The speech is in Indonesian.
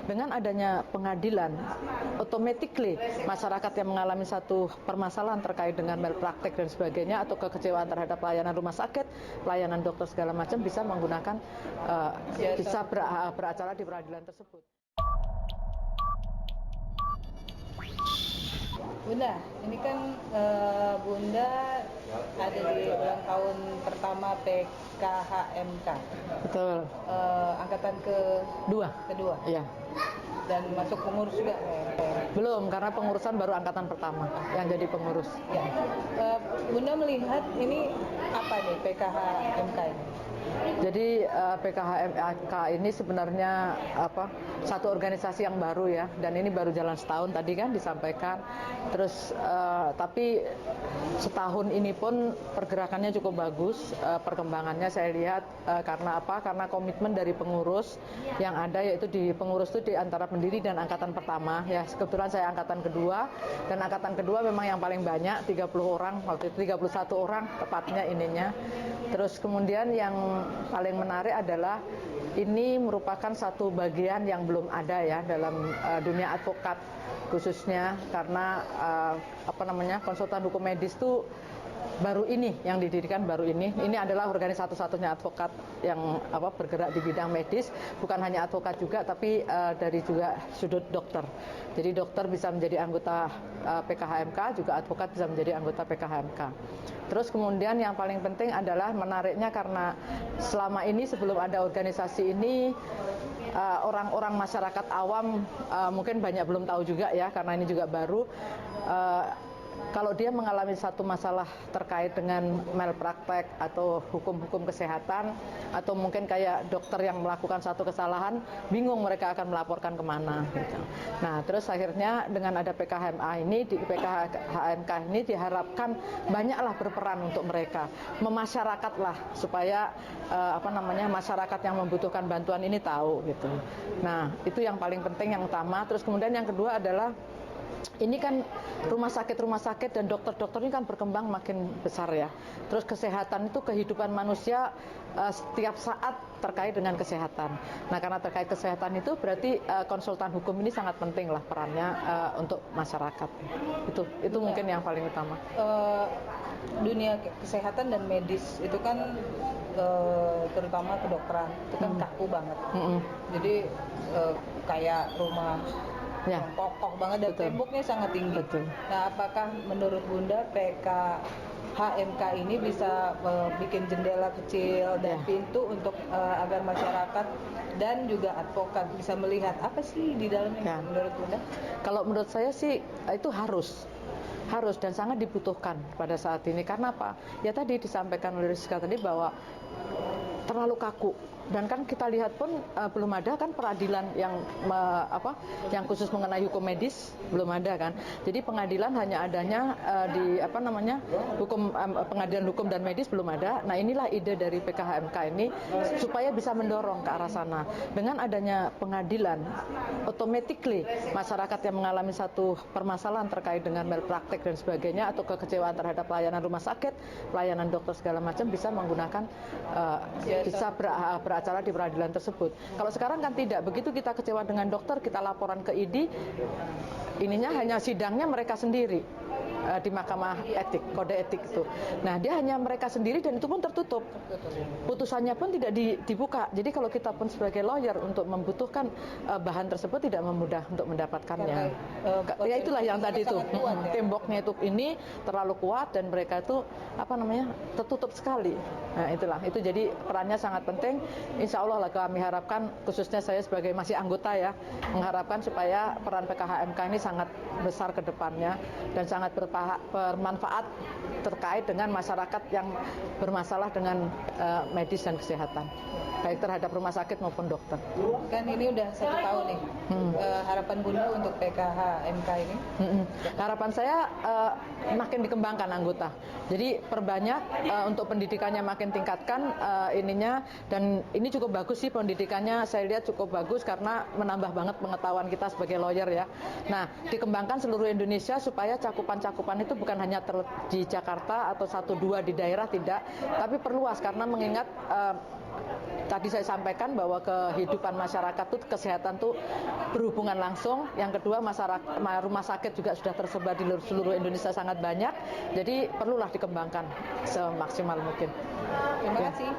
Dengan adanya pengadilan, automatically masyarakat yang mengalami satu permasalahan terkait dengan malpraktek dan sebagainya atau kekecewaan terhadap pelayanan rumah sakit, pelayanan dokter segala macam bisa menggunakan bisa beracara di peradilan tersebut. Bunda, ini kan Bunda ada di ulang tahun pertama PKHMK. Betul. Angkatan kedua. Iya. Dan masuk pengurus juga. Belum, karena pengurusan baru angkatan pertama yang jadi pengurus. Ya. Bunda melihat ini apa nih PKHMK ini? Jadi PKHMK ini sebenarnya satu organisasi yang baru ya, dan ini baru jalan setahun tadi kan disampaikan. Terus tapi setahun ini pun pergerakannya cukup bagus, perkembangannya saya lihat karena apa? Karena komitmen dari pengurus yang ada, yaitu di pengurus itu di antara pendiri dan angkatan pertama ya. Kebetulan saya angkatan kedua, dan angkatan kedua memang yang paling banyak 30 orang, waktu itu 31 orang tepatnya ininya. Terus kemudian yang paling menarik adalah ini merupakan satu bagian yang belum ada ya dalam dunia advokat, khususnya karena konsultan hukum medis itu baru ini yang didirikan, baru ini adalah organisasi satu-satunya advokat yang bergerak di bidang medis, bukan hanya advokat juga tapi dari juga sudut dokter. Jadi dokter bisa menjadi anggota PKHMK, juga advokat bisa menjadi anggota PKHMK. Terus kemudian yang paling penting adalah menariknya karena selama ini sebelum ada organisasi ini orang-orang masyarakat awam mungkin banyak belum tahu juga ya, karena ini juga baru. Kalau dia mengalami satu masalah terkait dengan malpraktek atau hukum-hukum kesehatan, atau mungkin kayak dokter yang melakukan satu kesalahan, bingung mereka akan melaporkan kemana gitu. Nah terus akhirnya dengan ada PKHMK ini diharapkan banyaklah berperan untuk mereka, memasyarakatlah supaya masyarakat yang membutuhkan bantuan ini tahu gitu. Nah itu yang paling penting, yang utama. Terus kemudian yang kedua adalah ini kan rumah sakit dan dokter-dokter ini kan berkembang makin besar ya. Terus kesehatan itu kehidupan manusia setiap saat terkait dengan kesehatan. Nah karena terkait kesehatan itu berarti konsultan hukum ini sangat penting lah perannya untuk masyarakat. Itu mungkin yang paling utama. Dunia kesehatan dan medis itu kan terutama kedokteran itu kan kaku banget. Jadi kayak rumah ya, kokoh banget dan temboknya sangat tinggi. Betul. Nah, apakah menurut Bunda PKHMK ini bisa bikin jendela kecil dan pintu untuk agar masyarakat dan juga advokat bisa melihat apa sih di dalamnya menurut Bunda? Kalau menurut saya sih itu harus dan sangat dibutuhkan pada saat ini. Karena apa? Ya tadi disampaikan oleh Rizka tadi bahwa terlalu kaku. Dan kan kita lihat pun belum ada kan peradilan yang khusus mengenai hukum medis, belum ada kan. Jadi pengadilan hanya adanya di pengadilan hukum dan medis belum ada. Nah inilah ide dari PKHMK ini supaya bisa mendorong ke arah sana. Dengan adanya pengadilan, automatically masyarakat yang mengalami satu permasalahan terkait dengan malpraktek dan sebagainya atau kekecewaan terhadap pelayanan rumah sakit, pelayanan dokter segala macam bisa menggunakan bisa beracara di peradilan tersebut. Kalau sekarang kan tidak, begitu kita kecewa dengan dokter, kita laporan ke ID, ininya hanya sidangnya mereka sendiri di Mahkamah Etik, Kode Etik itu. Nah, dia hanya mereka sendiri dan itu pun tertutup. Putusannya pun tidak dibuka. Jadi kalau kita pun sebagai lawyer untuk membutuhkan bahan tersebut tidak memudah untuk mendapatkannya. Ya itulah yang tadi itu. Temboknya itu ini terlalu kuat dan mereka itu tertutup sekali. Nah, itulah. Itu jadi perannya sangat penting. Insya Allah lah kami harapkan, khususnya saya sebagai masih anggota ya, mengharapkan supaya peran PKHMK ini sangat besar ke depannya dan sangat bermanfaat terkait dengan masyarakat yang bermasalah dengan medis dan kesehatan. baik terhadap rumah sakit maupun dokter. Kan ini udah 1 tahun nih. Harapan Bunda untuk PKHMK ini? Harapan saya makin dikembangkan anggota. Jadi perbanyak untuk pendidikannya, makin tingkatkan ininya, dan ini cukup bagus sih pendidikannya. Saya lihat cukup bagus karena menambah banget pengetahuan kita sebagai lawyer ya. Nah, dikembangkan seluruh Indonesia supaya cakupan-cakupan itu bukan hanya di Jakarta atau 1-2 di daerah, tidak, tapi perluas karena mengingat tadi saya sampaikan bahwa kehidupan masyarakat itu, kesehatan itu berhubungan langsung. Yang kedua, rumah sakit juga sudah tersebar di seluruh Indonesia sangat banyak. Jadi perlulah dikembangkan semaksimal mungkin. Terima kasih.